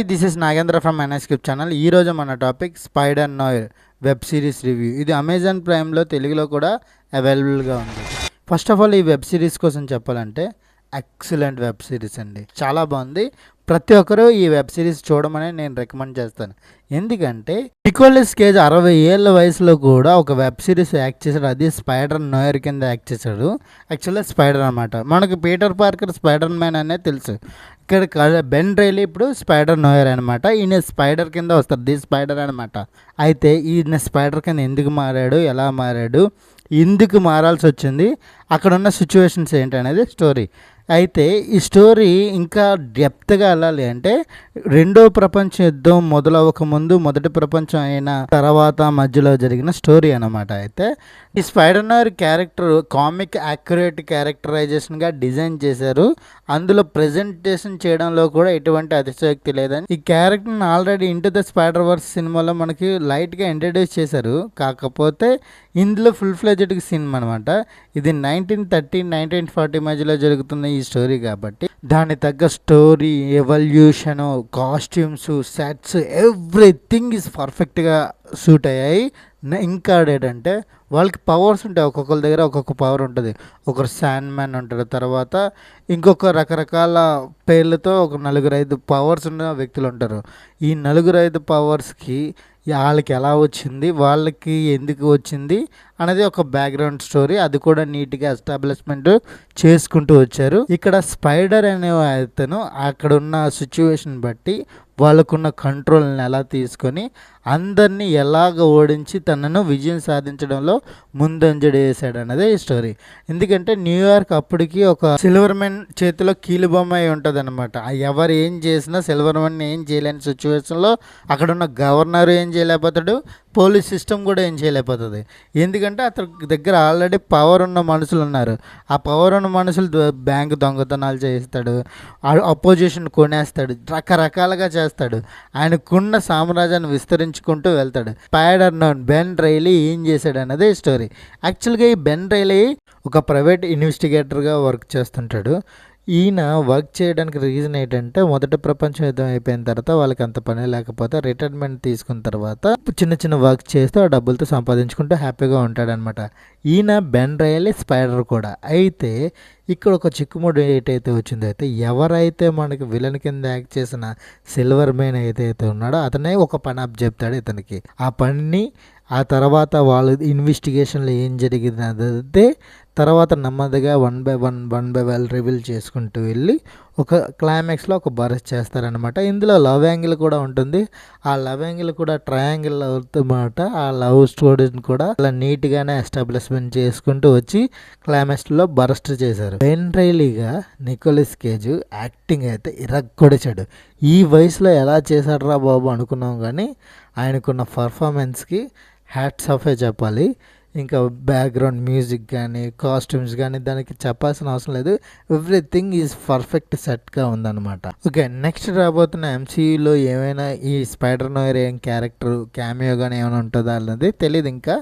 This is Nagendra from NS cube channel. ఈరోజు మన topic spider noir web series review. ఇది Amazon ప్రైమ్లో తెలుగులో కూడా అవైలబుల్గా ఉంది. ఫస్ట్ ఆఫ్ ఆల్ ఈ వెబ్ సిరీస్ కోసం చెప్పాలంటే ఎక్సలెంట్ వెబ్ సిరీస్ అండి, చాలా బాగుంది. ప్రతి ఒక్కరూ ఈ వెబ్ సిరీస్ చూడమని నేను రికమెండ్ చేస్తాను. ఎందుకంటే నికోలస్ కేజ్ 60 ఏళ్ళ వయసులో కూడా ఒక వెబ్ సిరీస్ యాక్ట్ చేశాడు. అది స్పైడర్ నోయర్ కింద యాక్ట్ చేశాడు. యాక్చువల్గా స్పైడర్ అనమాట. మనకు పీటర్ పార్కర్ స్పైడర్ మ్యాన్ అనేది తెలుసు. ఇక్కడ బెన్ రైలీ ఇప్పుడు స్పైడర్ నోయర్ అనమాట. ఈయన స్పైడర్ కింద వస్తారు, ది స్పైడర్ అనమాట. అయితే ఈయన స్పైడర్ కింద ఎందుకు మారాడు, ఎలా మారాడు, ఎందుకు మారాల్సి వచ్చింది, అక్కడ ఉన్న సిచ్యువేషన్స్ ఏంటనేది స్టోరీ. అయితే ఈ స్టోరీ ఇంకా డెప్త్గా వెళ్ళాలి అంటే రెండో ప్రపంచ యుద్ధం మొదలవ్వక ముందు, మొదటి ప్రపంచం అయిన తర్వాత మధ్యలో జరిగిన స్టోరీ అనమాట. అయితే ఈ spider noir character comic accurate క్యారెక్టరైజేషన్గా డిజైన్ చేశారు. అందులో ప్రజెంటేషన్ చేయడంలో కూడా ఎటువంటి అతిశయోక్తి లేదని ఈ క్యారెక్టర్ని already into the spider verse సినిమాలో మనకి లైట్గా ఇంట్రడ్యూస్ చేశారు. కాకపోతే ఇందులో ఫుల్ ఫ్లెడ్జ్డ్ సినిమా అనమాట. ఇది 1930, 1940 మధ్యలో జరుగుతున్న ఈ స్టోరీ కాబట్టి దాని తగ్గ story, evolution, costumes, sets, everything is పర్ఫెక్ట్గా సూట్ అయ్యాయి. ఇంకా ఏంటంటే వాళ్ళకి పవర్స్ ఉంటాయి. ఒక్కొక్కరి దగ్గర ఒక్కొక్క పవర్ ఉంటుంది. ఒకరు శాండ్ మ్యాన్ ఉంటాడు, తర్వాత ఇంకొక రకరకాల పేర్లతో ఒక 4-5 పవర్స్ ఉన్న వ్యక్తులు ఉంటారు. ఈ 4-5 పవర్స్కి వాళ్ళకి ఎలా వచ్చింది, వాళ్ళకి ఎందుకు వచ్చింది అనేది ఒక బ్యాక్గ్రౌండ్ స్టోరీ. అది కూడా నీట్గా ఎస్టాబ్లిష్మెంట్ చేసుకుంటూ వచ్చారు. ఇక్కడ స్పైడర్ అనే అతను అక్కడ ఉన్న సిచ్యువేషన్ బట్టి వాళ్ళకున్న కంట్రోల్ని ఎలా తీసుకొని అందరినీ ఎలాగ ఓడించి తనను విజయం సాధించడంలో ముందంజడి వేసాడు అన్నదే ఈ స్టోరీ. ఎందుకంటే న్యూయార్క్ అప్పటికి ఒక సిల్వర్ మ్యాన్ చేతిలో కీలుబొమ్మ అయి ఉంటుంది అనమాట. ఎవరు ఏం చేసినా సిల్వర్ మ్యాన్ ఏం చేయలేని సిచ్యువేషన్లో అక్కడున్న గవర్నర్ ఏం చేయలేకపోతాడు, పోలీస్ సిస్టమ్ కూడా ఏం చేయలేకపోతుంది. ఎందుకంటే అతని దగ్గర ఆల్రెడీ పవర్ ఉన్న మనుషులు ఉన్నారు. ఆ పవర్ ఉన్న మనుషులు బ్యాంకు దొంగతనాలు చేస్తాడు, అపోజిషన్ కొనేస్తాడు, రకరకాలుగా చేస్తాడు. ఆయనకున్న సామ్రాజ్యాన్ని విస్తరించుకుంటూ వెళ్తాడు. స్పైడర్ నోన్ బెన్ రైలీ ఏం చేశాడు అన్నదే స్టోరీ. యాక్చువల్గా ఈ బెన్ రైలీ ఒక ప్రైవేట్ ఇన్వెస్టిగేటర్గా వర్క్ చేస్తుంటాడు. ఈయన వర్క్ చేయడానికి రీజన్ ఏంటంటే మొదటి ప్రపంచ యుద్ధం అయిపోయిన తర్వాత వాళ్ళకి అంత పని లేకపోతే రిటైర్మెంట్ తీసుకున్న తర్వాత చిన్న చిన్న వర్క్ చేస్తూ ఆ డబ్బులతో సంపాదించుకుంటూ హ్యాపీగా ఉంటాడనమాట. ఈయన బెన్ రైలీ స్పైడర్ కూడా. అయితే ఇక్కడ ఒక చిక్కుముడి ఏటైతే వచ్చిందో, అయితే ఎవరైతే మనకి విలన్ కింద యాక్ట్ చేసిన సిల్వర్ మ్యాన్ ఏదైతే ఉన్నాడో అతనే ఒక పని అప్ చెప్తాడు ఇతనికి. ఆ పనిని ఆ తర్వాత వాళ్ళు ఇన్వెస్టిగేషన్లో ఏం జరిగింది అదే తర్వాత నెమ్మదిగా వన్ బై వన్ రివీల్ చేసుకుంటూ వెళ్ళి ఒక క్లైమాక్స్లో ఒక బరస్ చేస్తారనమాట. ఇందులో లవ్ యాంగిల్ కూడా ఉంటుంది. ఆ లవ్ యాంగిల్ కూడా ట్రయాంగిల్ అవుతుందన్నమాట. ఆ లవ్ స్టోరీని కూడా అలా నీట్గానే ఎస్టాబ్లిష్మెంట్ చేసుకుంటూ వచ్చి క్లైమాక్స్లో బరస్ట్ చేశారు. బెన్ రైలీగా నికోలస్ కేజ్ యాక్టింగ్ అయితే ఇరగ్గొడిచాడు. ఈ వయసులో ఎలా చేశాడు రా బాబు అనుకున్నాం, కానీ ఆయనకున్న పర్ఫార్మెన్స్కి హ్యాట్స్ ఆఫే చెప్పాలి. ఇంకా బ్యాక్గ్రౌండ్ మ్యూజిక్ కానీ కాస్ట్యూమ్స్ కానీ దానికి చెప్పాల్సిన అవసరం లేదు. ఎవ్రీథింగ్ ఈజ్ పర్ఫెక్ట్ సెట్గా ఉందన్నమాట. ఓకే, నెక్స్ట్ రాబోతున్న ఎంసీయూలో ఏమైనా ఈ స్పైడర్ నోయర్ ఏం క్యారెక్టర్ క్యామియో కానీ ఏమైనా ఉంటుందా అన్నది తెలియదు, ఇంకా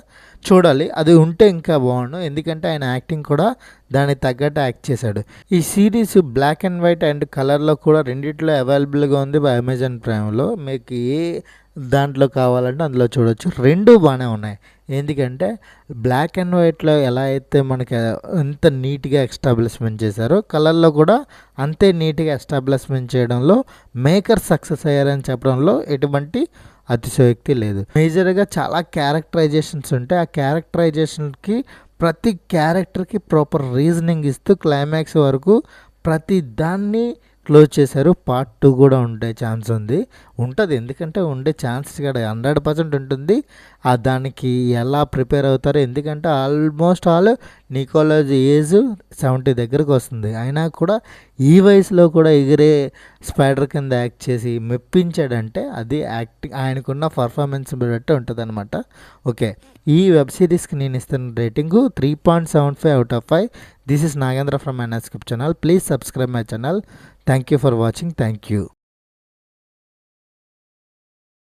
చూడాలి. అది ఉంటే ఇంకా బాగుండు, ఎందుకంటే ఆయన యాక్టింగ్ కూడా దానికి తగ్గట్టు యాక్ట్ చేశాడు. ఈ series black and white and కలర్లో కూడా రెండిట్లో అవైలబుల్గా ఉంది అమెజాన్ ప్రైమ్లో. మీకు ఏ దాంట్లో కావాలంటే అందులో చూడొచ్చు. రెండు బాగానే ఉన్నాయి. ఎందుకంటే బ్లాక్ అండ్ వైట్లో ఎలా అయితే మనకి ఎంత నీట్గా ఎస్టాబ్లిష్మెంట్ చేశారో కలర్లో కూడా అంతే నీట్గా ఎస్టాబ్లిష్మెంట్ చేయడంలో మేకర్ సక్సెస్ అయ్యారని చెప్పడంలో ఎటువంటి అతిశయోక్తి లేదు. మేజర్గా చాలా క్యారెక్టరైజేషన్స్ ఉంటాయి. ఆ క్యారెక్టరైజేషన్కి ప్రతి క్యారెక్టర్కి ప్రాపర్ రీజనింగ్ ఇస్తూ క్లైమాక్స్ వరకు ప్రతి దాన్ని క్లోజ్ చేశారు. పార్ట్ 2 కూడా ఉండే ఛాన్స్ ఉంటుంది, ఎందుకంటే ఉండే ఛాన్స్ కూడా 100% ఉంటుంది. దానికి ఎలా ప్రిపేర్ అవుతారో, ఎందుకంటే ఆల్మోస్ట్ ఆల్ నికోలస్ ఏజ్ 70 దగ్గరకు వస్తుంది. అయినా కూడా ఈ వయసులో కూడా ఎగిరే స్పైడర్ కింద యాక్ట్ చేసి మెప్పించాడంటే అది యాక్టింగ్, ఆయనకున్న పర్ఫార్మెన్స్ బట్టి ఉంటుంది అనమాట. ఓకే, ఈ వెబ్ సిరీస్కి నేను ఇస్తున్న rating 3.75/5. This is Nagendra from NS cube channel. Please subscribe my channel. Thank you for watching. Thank you.